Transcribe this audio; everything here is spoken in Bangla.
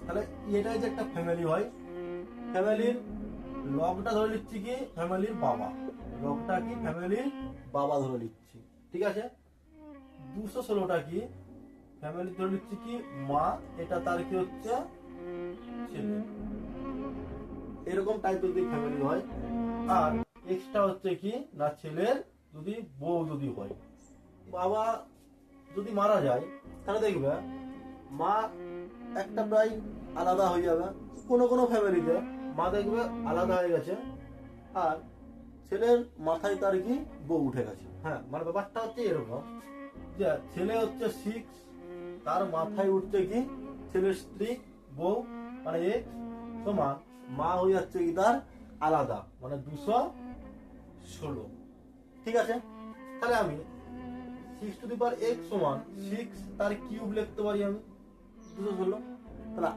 তাহলে এটাই যে একটা ফ্যামিলি হয়, ফ্যামিলির লগটা ধরে নিচ্ছি কি ফ্যামিলির বাবা, লগটা কি ফ্যামিলির বাবা ধরে নিচ্ছি, ঠিক আছে। 216টা কি ফ্যামিলি ধরে নিচ্ছি কি মা, এটা তার কি হচ্ছে ছেলে। এরকম টাইপের যদি ফ্যামিলি হয়। আর এক্সট্রা হচ্ছে কি না ছেলের যদি বউ যদি হয়, বাবা যদি মারা যায় তাহলে দেখবে মা একটা প্রায় আলাদা হয়ে যাবে, কোনো কোনো ফ্যামিলিতে মা দেখবে আলাদা হয়ে গেছে আর ছেলের মাথায় তার কি বউ উঠে গেছে। হ্যাঁ, মানে ব্যাপারটা হচ্ছে এরকম যে ছেলে হচ্ছে 6, তার মাথায় উঠছে কি ছেলের স্ত্রী বউ, মানে এক্স সমান মা হয়ে যাচ্ছে কি তার আলাদা, মানে 216। ঠিক আছে, তাহলে আমি 6 টু দি পাওয়ার x সমান 6 তার কিউব লিখতে পারি আমি 216। তাহলে